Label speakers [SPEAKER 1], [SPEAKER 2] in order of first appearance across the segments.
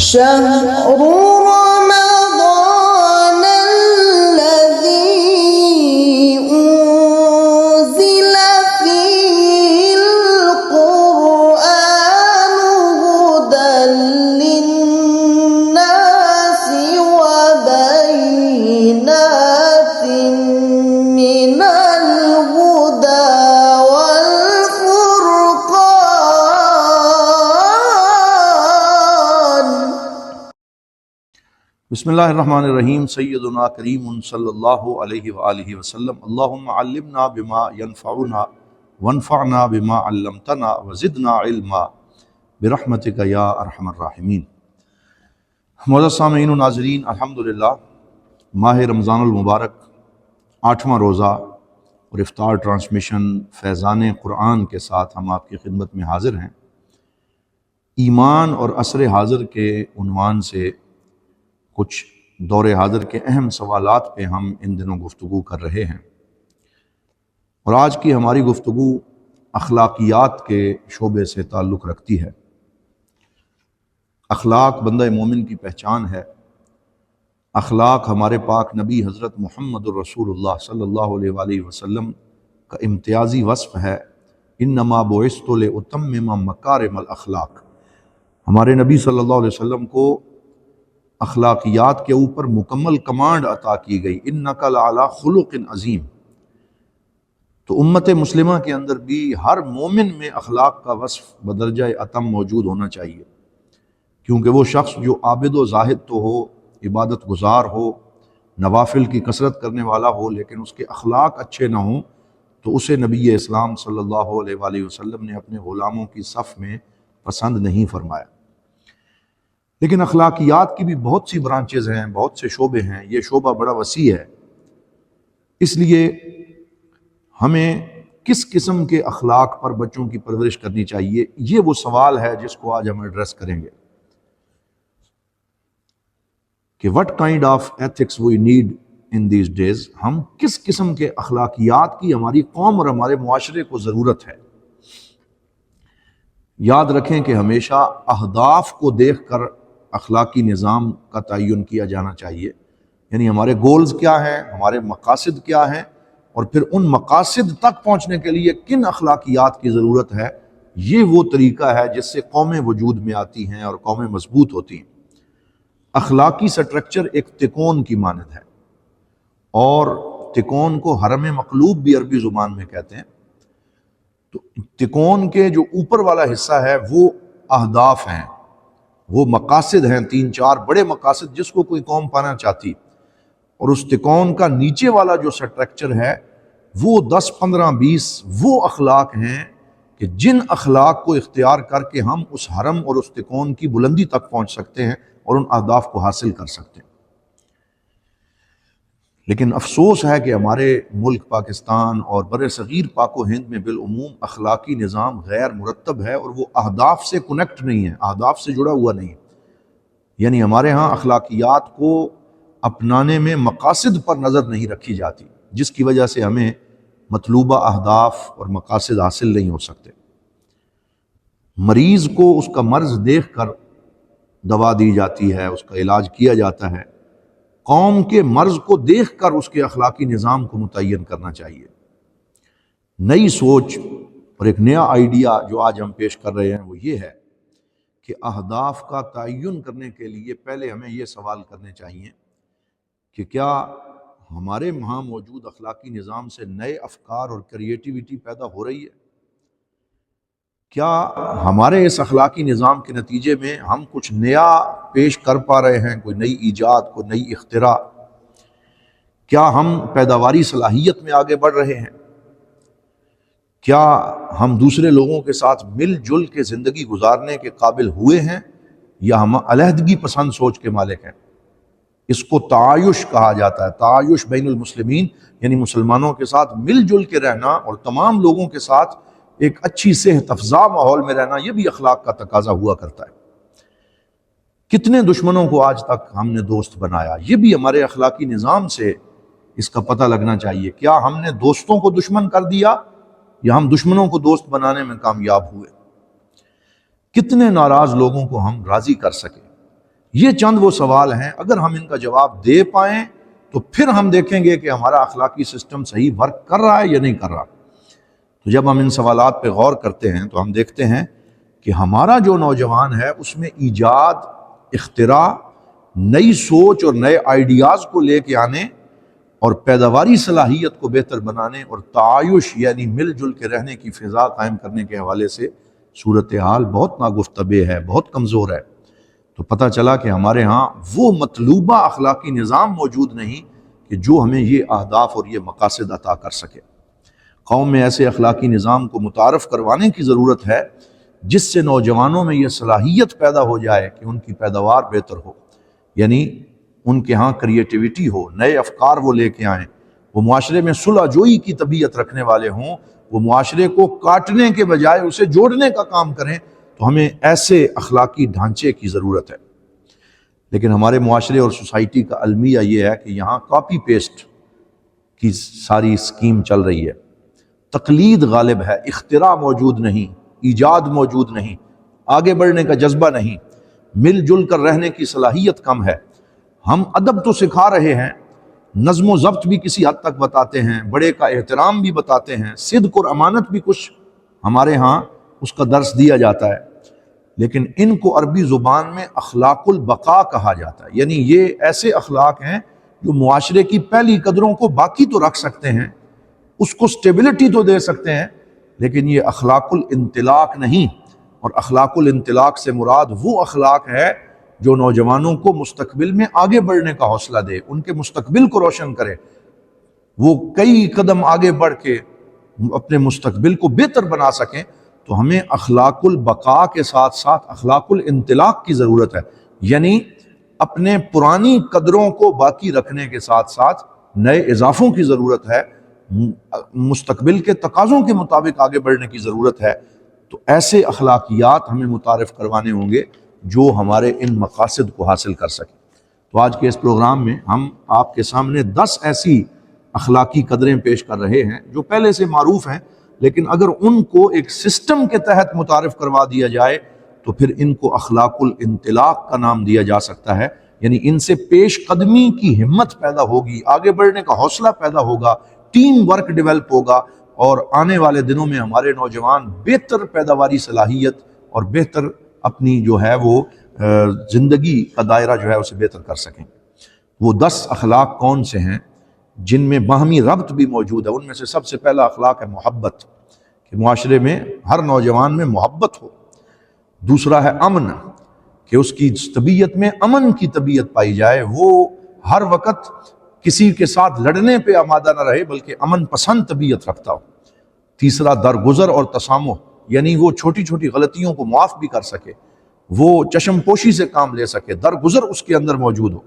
[SPEAKER 1] شهر رمضان الذي أنزل فيه القرآن هدى للناس وبينات من الهدى
[SPEAKER 2] بسم اللہ الرحمن الرحیم. سیدنا کریم صلی اللہ علیہ وآلہ وسلم. اللہم علمنا بما ینفعنا وانفعنا بما علمتنا وزدنا علما برحمتک یا ارحم الراحمین. معزز سامعین و ناظرین، الحمدللہ ماہ رمضان المبارک 8واں روزہ اور افطار ٹرانسمیشن فیضان قرآن کے ساتھ ہم آپ کی خدمت میں حاضر ہیں. ایمان اور عصر حاضر کے عنوان سے کچھ دور حاضر کے اہم سوالات پہ ہم ان دنوں گفتگو کر رہے ہیں، اور آج کی ہماری گفتگو اخلاقیات کے شعبے سے تعلق رکھتی ہے. اخلاق بندہ مومن کی پہچان ہے. اخلاق ہمارے پاک نبی حضرت محمد الرسول اللہ صلی اللہ علیہ وآلہ وسلم کا امتیازی وصف ہے. انما بعثت لاتمم مکارم الاخلاق. ہمارے نبی صلی اللہ علیہ وسلم کو اخلاقیات کے اوپر مکمل کمانڈ عطا کی گئی. انک لعلی خلق عظیم. تو امت مسلمہ کے اندر بھی ہر مومن میں اخلاق کا وصف بدرجہ اتم موجود ہونا چاہیے، کیونکہ وہ شخص جو عابد و زاہد تو ہو، عبادت گزار ہو، نوافل کی کثرت کرنے والا ہو، لیکن اس کے اخلاق اچھے نہ ہوں تو اسے نبی اسلام صلی اللہ علیہ وآلہ وسلم نے اپنے غلاموں کی صف میں پسند نہیں فرمایا. لیکن اخلاقیات کی بھی بہت سی برانچز ہیں، بہت سے شعبے ہیں. یہ شعبہ بڑا وسیع ہے، اس لیے ہمیں کس قسم کے اخلاق پر بچوں کی پرورش کرنی چاہیے، یہ وہ سوال ہے جس کو آج ہم ایڈریس کریں گے کہ what kind of ethics we need in these days. ہم کس قسم کے اخلاقیات کی ہماری قوم اور ہمارے معاشرے کو ضرورت ہے. یاد رکھیں کہ ہمیشہ اہداف کو دیکھ کر اخلاقی نظام کا تعین کیا جانا چاہیے. یعنی ہمارے گولز کیا ہیں، ہمارے مقاصد کیا ہیں، اور پھر ان مقاصد تک پہنچنے کے لیے کن اخلاقیات کی ضرورت ہے. یہ وہ طریقہ ہے جس سے قومیں وجود میں آتی ہیں اور قومیں مضبوط ہوتی ہیں. اخلاقی سٹرکچر ایک تکون کی مانند ہے، اور تکون کو حرم مقلوب بھی عربی زبان میں کہتے ہیں. تو تکون کے جو اوپر والا حصہ ہے وہ اہداف ہیں، وہ مقاصد ہیں، 3-4 بڑے مقاصد جس کو کوئی قوم پانا چاہتی. اور اس تکون کا نیچے والا جو سٹرکچر ہے وہ 10-15-20 وہ اخلاق ہیں کہ جن اخلاق کو اختیار کر کے ہم اس حرم اور اس تکون کی بلندی تک پہنچ سکتے ہیں اور ان اہداف کو حاصل کر سکتے ہیں. لیکن افسوس ہے کہ ہمارے ملک پاکستان اور بر صغیر پاک و ہند میں بالعموم اخلاقی نظام غیر مرتب ہے، اور وہ اہداف سے کنیکٹ نہیں ہے، اہداف سے جڑا ہوا نہیں ہے. یعنی ہمارے ہاں اخلاقیات کو اپنانے میں مقاصد پر نظر نہیں رکھی جاتی، جس کی وجہ سے ہمیں مطلوبہ اہداف اور مقاصد حاصل نہیں ہو سکتے. مریض کو اس کا مرض دیکھ کر دوا دی جاتی ہے، اس کا علاج کیا جاتا ہے. قوم کے مرض کو دیکھ کر اس کے اخلاقی نظام کو متعین کرنا چاہیے. نئی سوچ اور ایک نیا آئیڈیا جو آج ہم پیش کر رہے ہیں وہ یہ ہے کہ اہداف کا تعین کرنے کے لیے پہلے ہمیں یہ سوال کرنے چاہیے کہ کیا ہمارے وہاں موجود اخلاقی نظام سے نئے افکار اور کریٹیوٹی پیدا ہو رہی ہے؟ کیا ہمارے اس اخلاقی نظام کے نتیجے میں ہم کچھ نیا پیش کر پا رہے ہیں، کوئی نئی ایجاد، کوئی نئی اختراع؟ کیا ہم پیداواری صلاحیت میں آگے بڑھ رہے ہیں؟ کیا ہم دوسرے لوگوں کے ساتھ مل جل کے زندگی گزارنے کے قابل ہوئے ہیں، یا ہم علیحدگی پسند سوچ کے مالک ہیں؟ اس کو تعایش کہا جاتا ہے، تعایش بین المسلمین، یعنی مسلمانوں کے ساتھ مل جل کے رہنا اور تمام لوگوں کے ساتھ ایک اچھی صحت افزا ماحول میں رہنا. یہ بھی اخلاق کا تقاضا ہوا کرتا ہے. کتنے دشمنوں کو آج تک ہم نے دوست بنایا، یہ بھی ہمارے اخلاقی نظام سے اس کا پتہ لگنا چاہیے. کیا ہم نے دوستوں کو دشمن کر دیا یا ہم دشمنوں کو دوست بنانے میں کامیاب ہوئے؟ کتنے ناراض لوگوں کو ہم راضی کر سکے؟ یہ چند وہ سوال ہیں، اگر ہم ان کا جواب دے پائیں تو پھر ہم دیکھیں گے کہ ہمارا اخلاقی سسٹم صحیح ورک کر رہا ہے یا نہیں کر رہا۔ تو جب ہم ان سوالات پہ غور کرتے ہیں تو ہم دیکھتے ہیں کہ ہمارا جو نوجوان ہے اس میں ایجاد، اختراع، نئی سوچ اور نئے آئیڈیاز کو لے کے آنے اور پیداواری صلاحیت کو بہتر بنانے اور تعایش یعنی مل جل کے رہنے کی فضا قائم کرنے کے حوالے سے صورتحال بہت ناگفتبے ہے، بہت کمزور ہے۔ تو پتہ چلا کہ ہمارے ہاں وہ مطلوبہ اخلاقی نظام موجود نہیں کہ جو ہمیں یہ اہداف اور یہ مقاصد عطا کر سکے۔ قوم میں ایسے اخلاقی نظام کو متعارف کروانے کی ضرورت ہے جس سے نوجوانوں میں یہ صلاحیت پیدا ہو جائے کہ ان کی پیداوار بہتر ہو، یعنی ان کے ہاں کریٹیوٹی ہو، نئے افکار وہ لے کے آئیں، وہ معاشرے میں صلح جوئی کی طبیعت رکھنے والے ہوں، وہ معاشرے کو کاٹنے کے بجائے اسے جوڑنے کا کام کریں۔ تو ہمیں ایسے اخلاقی ڈھانچے کی ضرورت ہے۔ لیکن ہمارے معاشرے اور سوسائٹی کا المیہ یہ ہے کہ یہاں کاپی پیسٹ کی ساری اسکیم چل رہی ہے، تقلید غالب ہے، اختراع موجود نہیں، ایجاد موجود نہیں، آگے بڑھنے کا جذبہ نہیں، مل جل کر رہنے کی صلاحیت کم ہے۔ ہم ادب تو سکھا رہے ہیں، نظم و ضبط بھی کسی حد تک بتاتے ہیں، بڑے کا احترام بھی بتاتے ہیں، صدق اور امانت بھی کچھ ہمارے ہاں اس کا درس دیا جاتا ہے، لیکن ان کو عربی زبان میں اخلاق البقاء کہا جاتا ہے، یعنی یہ ایسے اخلاق ہیں جو معاشرے کی پہلی قدروں کو باقی تو رکھ سکتے ہیں، اس کو سٹیبلٹی تو دے سکتے ہیں، لیکن یہ اخلاق الانطلاق نہیں۔ اور اخلاق الانطلاق سے مراد وہ اخلاق ہے جو نوجوانوں کو مستقبل میں آگے بڑھنے کا حوصلہ دے، ان کے مستقبل کو روشن کرے، وہ کئی قدم آگے بڑھ کے اپنے مستقبل کو بہتر بنا سکیں۔ تو ہمیں اخلاق البقاء کے ساتھ ساتھ اخلاق الانطلاق کی ضرورت ہے، یعنی اپنے پرانی قدروں کو باقی رکھنے کے ساتھ ساتھ نئے اضافوں کی ضرورت ہے، مستقبل کے تقاضوں کے مطابق آگے بڑھنے کی ضرورت ہے۔ تو ایسے اخلاقیات ہمیں متعارف کروانے ہوں گے جو ہمارے ان مقاصد کو حاصل کر سکیں۔ تو آج کے اس پروگرام میں ہم آپ کے سامنے 10 ایسی اخلاقی قدریں پیش کر رہے ہیں جو پہلے سے معروف ہیں، لیکن اگر ان کو ایک سسٹم کے تحت متعارف کروا دیا جائے تو پھر ان کو اخلاق الانطلاق کا نام دیا جا سکتا ہے، یعنی ان سے پیش قدمی کی ہمت پیدا ہوگی، آگے بڑھنے کا حوصلہ پیدا ہوگا، ٹیم ورک ڈیولپ ہوگا، اور آنے والے دنوں میں ہمارے نوجوان بہتر پیداواری صلاحیت اور بہتر اپنی جو ہے وہ زندگی کا دائرہ جو ہے اسے بہتر کر سکیں۔ وہ 10 اخلاق کون سے ہیں جن میں باہمی ربط بھی موجود ہے؟ ان میں سے سب سے پہلا اخلاق ہے محبت، کہ معاشرے میں ہر نوجوان میں محبت ہو۔ دوسرا ہے امن، کہ اس کی طبیعت میں امن کی طبیعت پائی جائے، وہ ہر وقت کسی کے ساتھ لڑنے پہ آمادہ نہ رہے بلکہ امن پسند طبیعت رکھتا ہو۔ تیسرا درگزر اور تسامح، یعنی وہ چھوٹی چھوٹی غلطیوں کو معاف بھی کر سکے، وہ چشم پوشی سے کام لے سکے، درگزر اس کے اندر موجود ہو۔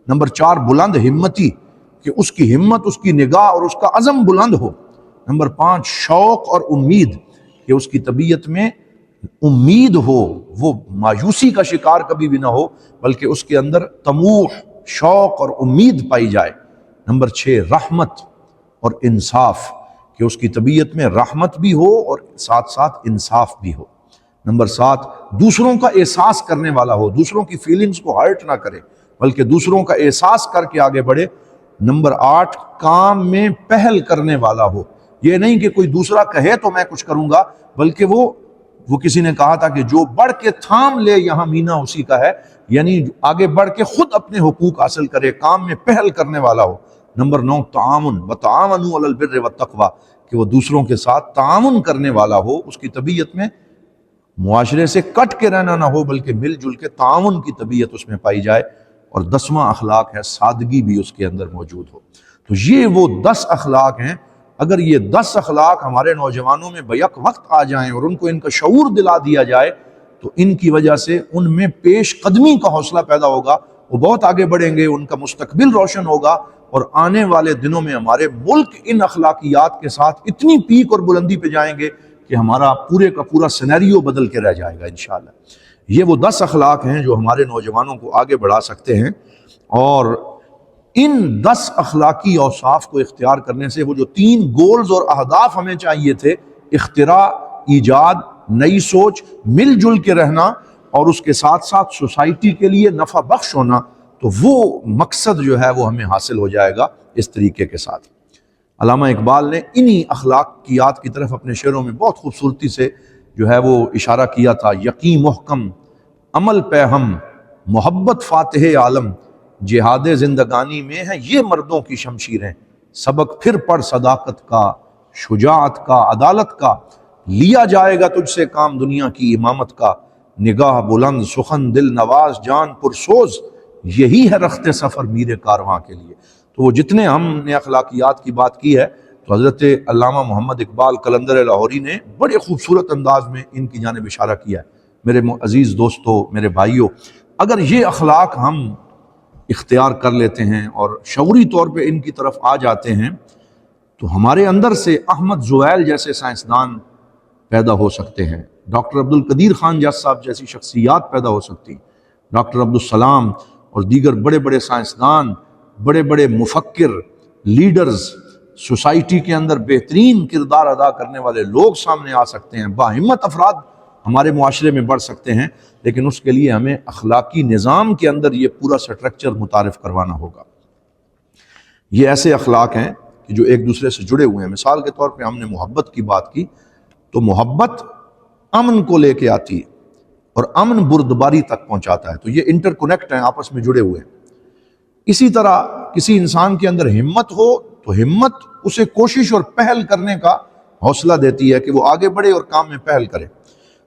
[SPEAKER 2] نمبر 4 بلند ہمتی، کہ اس کی ہمت، اس کی نگاہ اور اس کا عزم بلند ہو۔ نمبر 5 شوق اور امید، کہ اس کی طبیعت میں امید ہو، وہ مایوسی کا شکار کبھی بھی نہ ہو بلکہ اس کے اندر طموح، شوق اور امید پائی جائے۔ نمبر 6 رحمت اور انصاف، کہ اس کی طبیعت میں رحمت بھی ہو اور ساتھ ساتھ انصاف بھی ہو۔ نمبر 7 دوسروں کا احساس کرنے والا ہو، دوسروں کی فیلنگز کو ہرٹ نہ کرے بلکہ دوسروں کا احساس کر کے آگے بڑھے۔ نمبر 8 کام میں پہل کرنے والا ہو، یہ نہیں کہ کوئی دوسرا کہے تو میں کچھ کروں گا، بلکہ وہ کسی نے کہا تھا کہ جو بڑھ کے تھام لے یہاں مینا اسی کا ہے، یعنی آگے بڑھ کے خود اپنے حقوق حاصل کرے، کام میں پہل کرنے والا ہو۔ نمبر 9 تعاون، وتعاونوا علی البر والتقوی، کہ وہ دوسروں کے ساتھ تعاون کرنے والا ہو، اس کی طبیعت میں معاشرے سے کٹ کے رہنا نہ ہو بلکہ مل جل کے تعاون کی طبیعت اس میں پائی جائے۔ اور 10واں اخلاق ہے سادگی بھی اس کے اندر موجود ہو۔ تو یہ وہ 10 اخلاق ہیں، اگر یہ 10 اخلاق ہمارے نوجوانوں میں بیک وقت آ جائیں اور ان کو ان کا شعور دلا دیا جائے تو ان کی وجہ سے ان میں پیش قدمی کا حوصلہ پیدا ہوگا، وہ بہت آگے بڑھیں گے، ان کا مستقبل روشن ہوگا، اور آنے والے دنوں میں ہمارے ملک ان اخلاقیات کے ساتھ اتنی پیک اور بلندی پہ جائیں گے کہ ہمارا پورے کا پورا سینیریو بدل کے رہ جائے گا انشاءاللہ۔ یہ وہ 10 اخلاق ہیں جو ہمارے نوجوانوں کو آگے بڑھا سکتے ہیں، اور ان 10 اخلاقی اوصاف کو اختیار کرنے سے وہ جو 3 گولز اور اہداف ہمیں چاہیے تھے، اختراع، ایجاد، نئی سوچ، مل جل کے رہنا اور اس کے ساتھ ساتھ سوسائٹی کے لیے نفع بخش ہونا، تو وہ مقصد جو ہے وہ ہمیں حاصل ہو جائے گا اس طریقے کے ساتھ۔ علامہ اقبال نے انہی اخلاقیات کی طرف اپنے شعروں میں بہت خوبصورتی سے جو ہے وہ اشارہ کیا تھا۔ یقین محکم عمل پہ ہم، محبت فاتح عالم، جہاد زندگانی میں ہے یہ مردوں کی شمشیریں، سبق پھر پڑھ صداقت کا، شجاعت کا، عدالت کا، لیا جائے گا تجھ سے کام دنیا کی امامت کا، نگاہ بلند سخن دل نواز جان پرسوز، یہی ہے رخت سفر میر کارواں کے لیے۔ تو وہ جتنے ہم نے اخلاقیات کی بات کی ہے تو حضرت علامہ محمد اقبال قلندر لاہوری نے بڑے خوبصورت انداز میں ان کی جانب اشارہ کیا ہے۔ میرے عزیز دوستو، میرے بھائیوں، اگر یہ اخلاق ہم اختیار کر لیتے ہیں اور شعوری طور پہ ان کی طرف آ جاتے ہیں تو ہمارے اندر سے احمد زویل جیسے سائنسدان پیدا ہو سکتے ہیں، ڈاکٹر عبدالقدیر خان جاس صاحب جیسی شخصیات پیدا ہو سکتی ہیں، ڈاکٹر عبدالسلام اور دیگر بڑے بڑے سائنسدان، بڑے بڑے مفکر، لیڈرز، سوسائٹی کے اندر بہترین کردار ادا کرنے والے لوگ سامنے آ سکتے ہیں، باہمت افراد ہمارے معاشرے میں بڑھ سکتے ہیں، لیکن اس کے لیے ہمیں اخلاقی نظام کے اندر یہ پورا سٹرکچر متعارف کروانا ہوگا۔ یہ ایسے اخلاق ہیں کہ جو ایک دوسرے سے جڑے ہوئے ہیں۔ مثال کے طور پہ ہم نے محبت کی بات کی، تو محبت امن کو لے کے آتی ہے اور امن بردباری تک پہنچاتا ہے، تو یہ انٹر کنیکٹ ہیں، آپس میں جڑے ہوئے ہیں۔ اسی طرح کسی انسان کے اندر ہمت ہو تو ہمت اسے کوشش اور پہل کرنے کا حوصلہ دیتی ہے کہ وہ آگے بڑھے اور کام میں پہل کرے،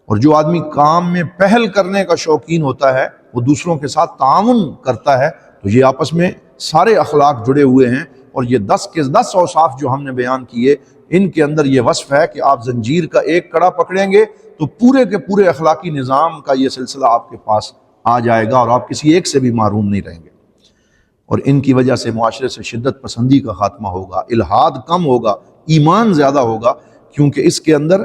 [SPEAKER 2] اور جو آدمی کام میں پہل کرنے کا شوقین ہوتا ہے وہ دوسروں کے ساتھ تعاون کرتا ہے، تو یہ آپس میں سارے اخلاق جڑے ہوئے ہیں۔ اور یہ 10 کے 10 اوصاف جو ہم نے بیان کیے، ان کے اندر یہ وصف ہے کہ آپ زنجیر کا ایک کڑا پکڑیں گے تو پورے کے پورے اخلاقی نظام کا یہ سلسلہ آپ کے پاس آ جائے گا اور آپ کسی ایک سے بھی محروم نہیں رہیں گے، اور ان کی وجہ سے معاشرے سے شدت پسندی کا خاتمہ ہوگا، الحاد کم ہوگا، ایمان زیادہ ہوگا، کیونکہ اس کے اندر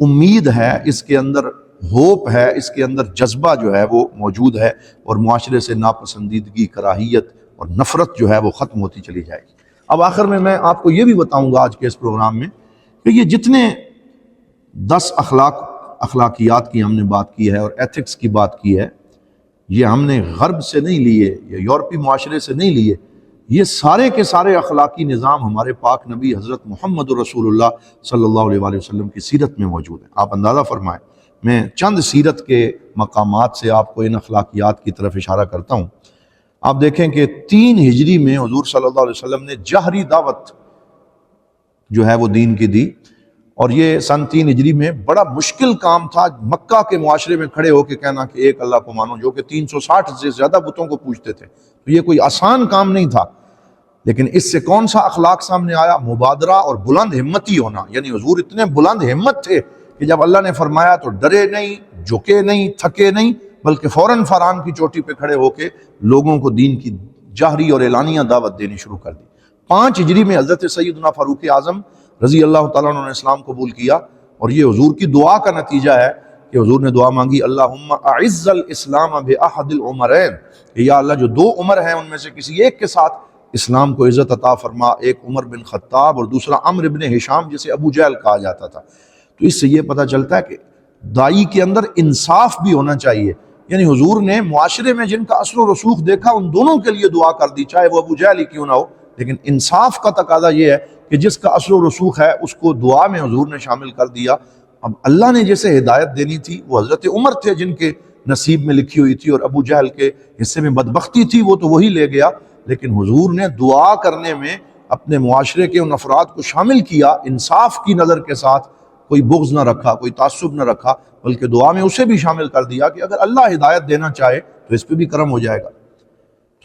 [SPEAKER 2] امید ہے، اس کے اندر ہوپ ہے، اس کے اندر جذبہ جو ہے وہ موجود ہے، اور معاشرے سے ناپسندیدگی، کراہیت اور نفرت جو ہے وہ ختم ہوتی چلی جائے گی۔ اب آخر میں آپ کو یہ بھی بتاؤں گا آج کے اس پروگرام میں کہ یہ جتنے 10 اخلاقیات کی ہم نے بات کی ہے اور ایتھکس کی بات کی ہے، یہ ہم نے غرب سے نہیں لیے یا یورپی معاشرے سے نہیں لیے، یہ سارے کے سارے اخلاقی نظام ہمارے پاک نبی حضرت محمد رسول اللہ صلی اللہ علیہ وآلہ وسلم کی سیرت میں موجود ہیں۔ آپ اندازہ فرمائیں، میں چند سیرت کے مقامات سے آپ کو ان اخلاقیات کی طرف اشارہ کرتا ہوں۔ آپ دیکھیں کہ 3 ہجری میں حضور صلی اللہ علیہ وسلم نے جہری دعوت جو ہے وہ دین کی دی، اور یہ سن 3 ہجری میں بڑا مشکل کام تھا مکہ کے معاشرے میں کھڑے ہو کے کہنا کہ ایک اللہ کو مانو، جو کہ 360 سے زیادہ بتوں کو پوجتے تھے، تو یہ کوئی آسان کام نہیں تھا۔ لیکن اس سے کون سا اخلاق سامنے آیا؟ مبادرہ اور بلند ہمتی ہونا، یعنی حضور اتنے بلند ہمت تھے کہ جب اللہ نے فرمایا تو ڈرے نہیں، جھکے نہیں، تھکے نہیں، بلکہ فوراً فرعون کی چوٹی پہ کھڑے ہو کے لوگوں کو دین کی جہری اور اعلانیہ دعوت دینی شروع کر دی۔ 5 ہجری میں حضرت سیدنا فاروق اعظم رضی اللہ تعالیٰ عنہ نے اسلام قبول کیا، اور یہ حضور کی دعا کا نتیجہ ہے کہ حضور نے دعا مانگی، اللہم اعز الاسلام باحد العمرین، کہ یا اللہ جو 2 عمر ہیں ان میں سے کسی ایک کے ساتھ اسلام کو عزت عطا فرما، ایک عمر بن خطاب اور دوسرا عمرو بن ہشام جسے ابو جہل کہا جاتا تھا۔ تو اس سے یہ پتہ چلتا ہے کہ دائی کے اندر انصاف بھی ہونا چاہیے، یعنی حضور نے معاشرے میں جن کا اثر و رسوخ دیکھا ان دونوں کے لیے دعا کر دی، چاہے وہ ابو جہل ہی کیوں نہ ہو، لیکن انصاف کا تقاضا یہ ہے کہ جس کا اثر و رسوخ ہے اس کو دعا میں حضور نے شامل کر دیا۔ اب اللہ نے جیسے ہدایت دینی تھی، وہ حضرت عمر تھے جن کے نصیب میں لکھی ہوئی تھی، اور ابو جہل کے حصے میں بدبختی تھی، وہ تو وہی لے گیا، لیکن حضور نے دعا کرنے میں اپنے معاشرے کے ان افراد کو شامل کیا، انصاف کی نظر کے ساتھ، کوئی بغض نہ رکھا، کوئی تعصب نہ رکھا، بلکہ دعا میں اسے بھی شامل کر دیا کہ اگر اللہ ہدایت دینا چاہے تو اس پہ بھی کرم ہو جائے گا۔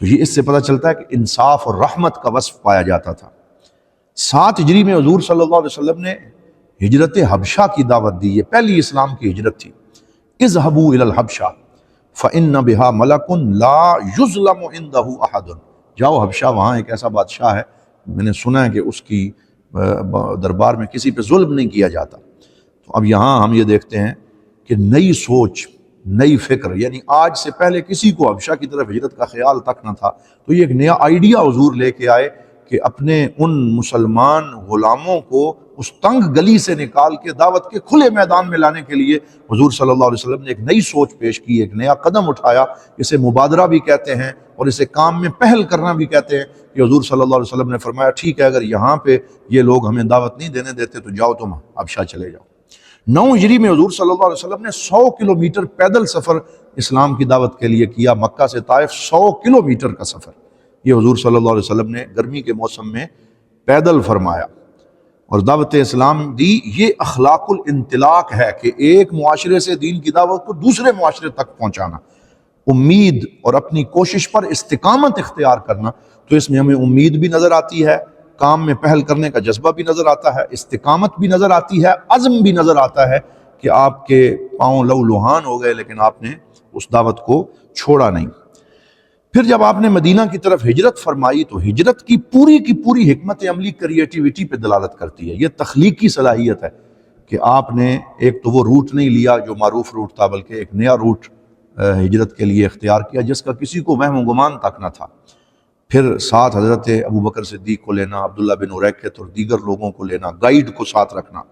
[SPEAKER 2] تو یہ اس سے پتہ چلتا ہے کہ انصاف اور رحمت کا وصف پایا جاتا تھا۔ 7 ہجری میں حضور صلی اللہ علیہ وسلم نے ہجرت حبشہ کی دعوت دی، یہ پہلی اسلام کی ہجرت تھی۔ اذهبوا الى الحبشہ فإن بها ملک لا یظلم عنده احد، جاؤ حبشہ، وہاں ایک ایسا بادشاہ ہے، میں نے سنا ہے کہ اس کی دربار میں کسی پہ ظلم نہیں کیا جاتا۔ تو اب یہاں ہم یہ دیکھتے ہیں کہ نئی سوچ، نئی فکر، یعنی آج سے پہلے کسی کو حبشہ کی طرف ہجرت کا خیال تک نہ تھا، تو یہ ایک نیا آئیڈیا حضور لے کے آئے کہ اپنے ان مسلمان غلاموں کو اس تنگ گلی سے نکال کے دعوت کے کھلے میدان میں لانے کے لیے حضور صلی اللہ علیہ وسلم نے ایک نئی سوچ پیش کی، ایک نیا قدم اٹھایا۔ اسے مبادرہ بھی کہتے ہیں اور اسے کام میں پہل کرنا بھی کہتے ہیں، کہ حضور صلی اللہ علیہ وسلم نے فرمایا ٹھیک ہے اگر یہاں پہ یہ لوگ ہمیں دعوت نہیں دینے دیتے تو جاؤ تم حبشہ چلے جاؤ۔ 9 ہجری میں حضور صلی اللہ علیہ وسلم نے 100 کلومیٹر پیدل سفر اسلام کی دعوت کے لیے کیا، مکہ سے طائف 100 کلومیٹر کا سفر یہ حضور صلی اللہ علیہ وسلم نے گرمی کے موسم میں پیدل فرمایا اور دعوت اسلام دی۔ یہ اخلاق الانطلاق ہے کہ ایک معاشرے سے دین کی دعوت کو دوسرے معاشرے تک پہنچانا، امید اور اپنی کوشش پر استقامت اختیار کرنا۔ تو اس میں ہمیں امید بھی نظر آتی ہے، کام میں پہل کرنے کا جذبہ بھی نظر آتا ہے، استقامت بھی نظر آتی ہے، عزم بھی نظر آتا ہے کہ آپ کے پاؤں لو لوہان ہو گئے لیکن آپ نے اس دعوت کو چھوڑا نہیں۔ پھر جب آپ نے مدینہ کی طرف ہجرت فرمائی تو ہجرت کی پوری حکمت عملی کریٹیوٹی پہ دلالت کرتی ہے، یہ تخلیقی صلاحیت ہے کہ آپ نے ایک تو وہ روٹ نہیں لیا جو معروف روٹ تھا، بلکہ ایک نیا روٹ ہجرت کے لیے اختیار کیا جس کا کسی کو وہم و گمان تک نہ تھا۔ پھر ساتھ حضرت ابو بکر صدیق کو لینا، عبداللہ بن اریکت اور دیگر لوگوں کو لینا، گائیڈ کو ساتھ رکھنا۔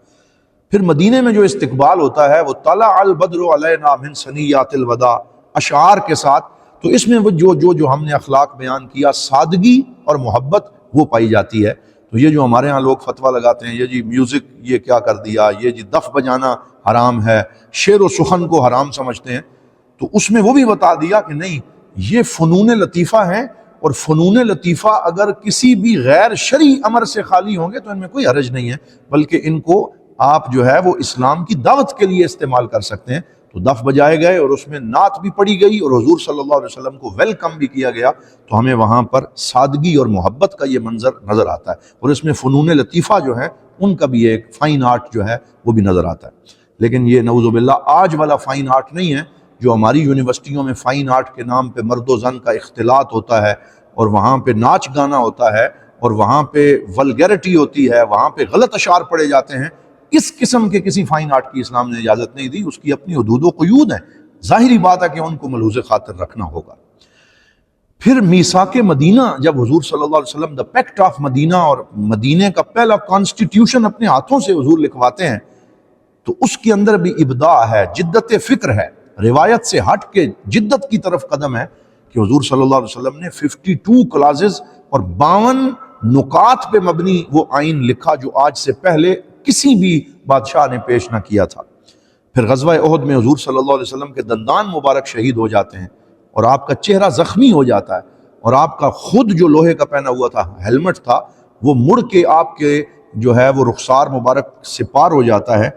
[SPEAKER 2] پھر مدینے میں جو استقبال ہوتا ہے وہ طلع البدر علینا من ثنیات الوداع اشعار کے ساتھ، تو اس میں وہ جو ہم نے اخلاق بیان کیا، سادگی اور محبت وہ پائی جاتی ہے۔ تو یہ جو ہمارے ہاں لوگ فتویٰ لگاتے ہیں یہ جی میوزک یہ کیا کر دیا، یہ جی دف بجانا حرام ہے، شعر و سخن کو حرام سمجھتے ہیں، تو اس میں وہ بھی بتا دیا کہ نہیں، یہ فنون لطیفہ ہیں، اور فنون لطیفہ اگر کسی بھی غیر شرعی امر سے خالی ہوں گے تو ان میں کوئی حرج نہیں ہے، بلکہ ان کو آپ جو ہے وہ اسلام کی دعوت کے لیے استعمال کر سکتے ہیں۔ تو دف بجائے گئے اور اس میں نعت بھی پڑھی گئی اور حضور صلی اللہ علیہ وسلم کو ویلکم بھی کیا گیا، تو ہمیں وہاں پر سادگی اور محبت کا یہ منظر نظر آتا ہے، اور اس میں فنون لطیفہ جو ہے ان کا بھی ایک فائن آرٹ جو ہے وہ بھی نظر آتا ہے۔ لیکن یہ نعوذ باللہ آج والا فائن آرٹ نہیں ہے جو ہماری یونیورسٹیوں میں فائن آرٹ کے نام پہ مرد و زن کا اختلاط ہوتا ہے، اور وہاں پہ ناچ گانا ہوتا ہے، اور وہاں پہ ولگیرٹی ہوتی ہے، وہاں پہ غلط اشعار پڑھے جاتے ہیں۔ اس قسم کے کسی فائن آرٹ کی اسلام نے اجازت نہیں دی، اس کی اپنی حدود و قیود ہیں، ظاہری بات ہے کہ ان کو ملحوظ خاطر رکھنا ہوگا۔ پھر میثاق مدینہ، جب حضور صلی اللہ علیہ وسلم دا پیکٹ آف مدینہ اور مدینے کا پہلا کانسٹیٹیوشن اپنے ہاتھوں سے حضور لکھواتے ہیں، تو اس کے اندر بھی ابداع ہے، جدت فکر ہے، روایت سے ہٹ کے جدت کی طرف قدم ہے کہ حضور صلی اللہ علیہ وسلم نے 52 کلازز اور 52 نکات پہ مبنی وہ آئین لکھا جو آج سے پہلے کسی بھی بادشاہ نے پیش نہ کیا تھا۔ پھر غزوہ احد میں حضور صلی اللہ علیہ وسلم کے دندان مبارک شہید ہو جاتے ہیں اور آپ کا چہرہ زخمی ہو جاتا ہے، اور آپ کا خود جو لوہے کا پہنا ہوا تھا ہیلمٹ تھا وہ مڑ کے آپ کے جو ہے وہ رخسار مبارک سے پار ہو جاتا ہے۔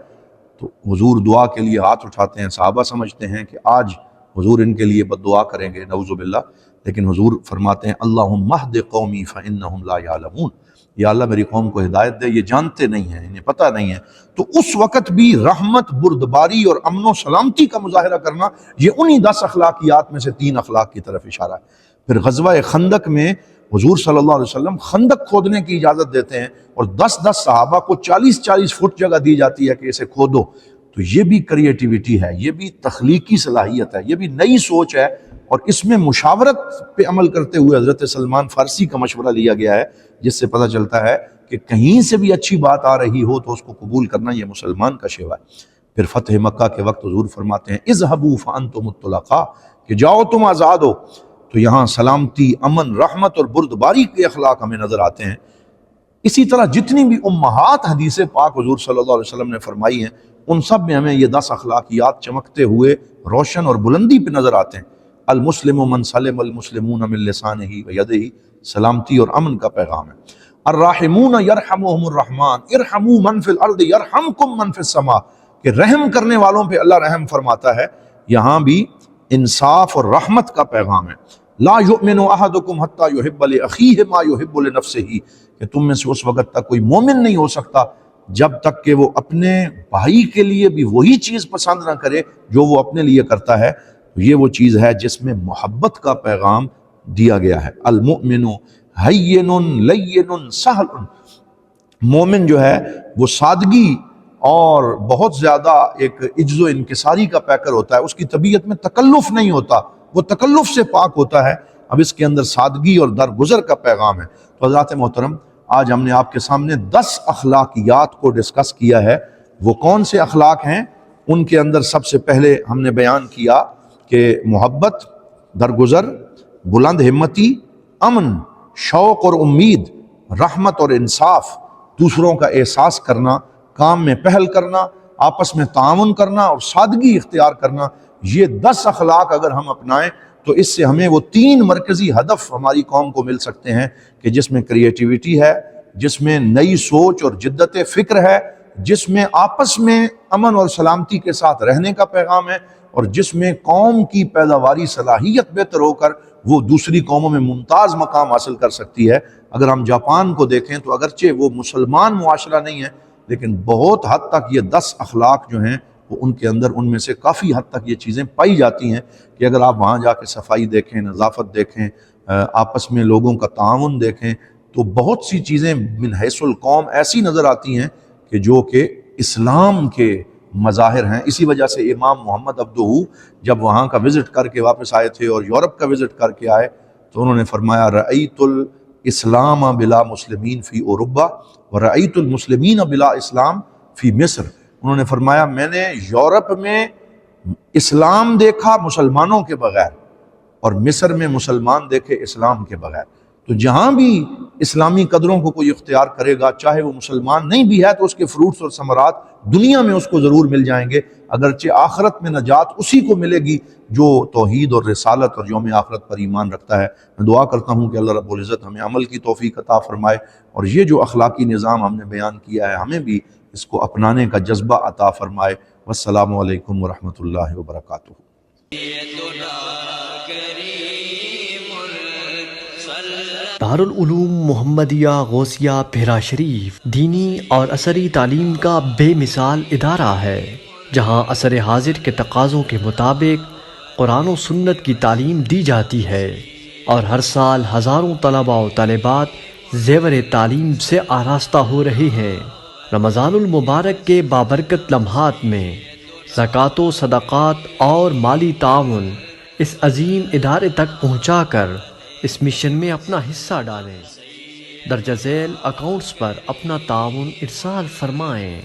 [SPEAKER 2] تو حضور دعا کے لیے ہاتھ اٹھاتے ہیں، صحابہ سمجھتے ہیں کہ آج حضور ان کے لیے بد دعا کریں گے نعوذ باللہ، لیکن حضور فرماتے ہیں اللہم اہد قومی فانہم لا یعلمون، یا اللہ میری قوم کو ہدایت دے، یہ جانتے نہیں ہیں، انہیں پتہ نہیں ہے۔ تو اس وقت بھی رحمت، بردباری اور امن و سلامتی کا مظاہرہ کرنا، یہ انہی 10 اخلاقیات میں سے 3 اخلاق کی طرف اشارہ ہے۔ پھر غزوہ خندق میں حضور صلی اللہ علیہ وسلم خندق کھودنے کی اجازت دیتے ہیں، اور 10 صحابہ کو 40 فٹ جگہ دی جاتی ہے کہ اسے کھودو۔ تو یہ بھی کریٹیوٹی ہے، یہ بھی تخلیقی صلاحیت ہے، یہ بھی نئی سوچ ہے، اور اس میں مشاورت پہ عمل کرتے ہوئے حضرت سلمان فارسی کا مشورہ لیا گیا ہے، جس سے پتہ چلتا ہے کہ کہیں سے بھی اچھی بات آ رہی ہو تو اس کو قبول کرنا یہ مسلمان کا شیوا ہے۔ پھر فتح مکہ کے وقت حضور فرماتے ہیں اذهبوا فانتم الطلقاء، کہ جاؤ تم آزاد ہو۔ تو یہاں سلامتی، امن، رحمت اور بردباری کے اخلاق ہمیں نظر آتے ہیں۔ اسی طرح جتنی بھی امہات حدیث پاک حضور صلی اللہ علیہ وسلم نے فرمائی ہیں ان سب میں ہمیں یہ 10 اخلاقیات چمکتے ہوئے روشن اور بلندی پہ نظر آتے ہیں۔ المسلم من سلم المسلمون من لسانہ ویدہ، سلامتی اور امن کا پیغام ہے۔ الراحمون یرحمہم الرحمن ارحموا من فی الارض یرحمکم من فی السماء، کہ رحم کرنے والوں پہ اللہ رحم فرماتا ہے۔ یہاں بھی انصاف اور رحمت کا پیغام ہے۔ لا یؤمن احدکم حتی یحب لاخیہ ما یحب لنفسہ، کہ تم میں سے اس وقت تک کوئی مومن نہیں ہو سکتا جب تک کہ وہ اپنے بھائی کے لیے بھی وہی چیز پسند نہ کرے جو وہ اپنے لیے کرتا ہے۔ یہ وہ چیز ہے جس میں محبت کا پیغام دیا گیا ہے۔ المؤمن ہین لین سہل، مومن جو ہے وہ سادگی اور بہت زیادہ ایک عجز و انکساری کا پیکر ہوتا ہے، اس کی طبیعت میں تکلف نہیں ہوتا، وہ تکلف سے پاک ہوتا ہے۔ اب اس کے اندر سادگی اور درگزر کا پیغام ہے۔ تو حضرات محترم، آج ہم نے آپ کے سامنے 10 اخلاقیات کو ڈسکس کیا ہے۔ وہ کون سے اخلاق ہیں؟ ان کے اندر سب سے پہلے ہم نے بیان کیا کہ محبت، درگزر، بلند ہمتی، امن، شوق اور امید، رحمت اور انصاف، دوسروں کا احساس کرنا، کام میں پہل کرنا، آپس میں تعاون کرنا اور سادگی اختیار کرنا۔ یہ 10 اخلاق اگر ہم اپنائیں تو اس سے ہمیں وہ 3 مرکزی ہدف ہماری قوم کو مل سکتے ہیں کہ جس میں کریٹیویٹی ہے، جس میں نئی سوچ اور جدت فکر ہے، جس میں آپس میں امن اور سلامتی کے ساتھ رہنے کا پیغام ہے، اور جس میں قوم کی پیداواری صلاحیت بہتر ہو کر وہ دوسری قوموں میں ممتاز مقام حاصل کر سکتی ہے۔ اگر ہم جاپان کو دیکھیں تو اگرچہ وہ مسلمان معاشرہ نہیں ہے، لیکن بہت حد تک یہ 10 اخلاق جو ہیں وہ ان کے اندر، ان میں سے کافی حد تک یہ چیزیں پائی جاتی ہیں کہ اگر آپ وہاں جا کے صفائی دیکھیں، نظافت دیکھیں، آپس میں لوگوں کا تعاون دیکھیں، تو بہت سی چیزیں من حیث القوم ایسی نظر آتی ہیں کہ جو کہ اسلام کے مظاہر ہیں۔ اسی وجہ سے امام محمد عبدہ جب وہاں کا وزٹ کر کے واپس آئے تھے اور یورپ کا وزٹ کر کے آئے تو انہوں نے فرمایا رأیت الاسلام بلا مسلمین فی اوروبا ورأیت المسلمین بلا اسلام فی مصر۔ انہوں نے فرمایا میں نے یورپ میں اسلام دیکھا مسلمانوں کے بغیر، اور مصر میں مسلمان دیکھے اسلام کے بغیر۔ تو جہاں بھی اسلامی قدروں کو کوئی اختیار کرے گا، چاہے وہ مسلمان نہیں بھی ہے، تو اس کے فروٹس اور ثمرات دنیا میں اس کو ضرور مل جائیں گے، اگرچہ آخرت میں نجات اسی کو ملے گی جو توحید اور رسالت اور یوم آخرت پر ایمان رکھتا ہے۔ میں دعا کرتا ہوں کہ اللہ رب العزت ہمیں عمل کی توفیق عطا فرمائے، اور یہ جو اخلاقی نظام ہم نے بیان کیا ہے ہمیں بھی اس کو اپنانے کا جذبہ عطا فرمائے۔ والسلام علیکم ورحمۃ اللہ وبرکاتہ۔
[SPEAKER 3] دارالعلوم محمدیہ غوثیہ بھیرا شریف دینی اور عصری تعلیم کا بے مثال ادارہ ہے، جہاں عصر حاضر کے تقاضوں کے مطابق قرآن و سنت کی تعلیم دی جاتی ہے، اور ہر سال ہزاروں طلباء و طالبات زیور تعلیم سے آراستہ ہو رہے ہیں۔ رمضان المبارک کے بابرکت لمحات میں زکوٰۃ و صدقات اور مالی تعاون اس عظیم ادارے تک پہنچا کر اس مشن میں اپنا حصہ ڈالیں۔ درجہ ذیل اکاؤنٹس پر اپنا تعاون ارسال فرمائیں۔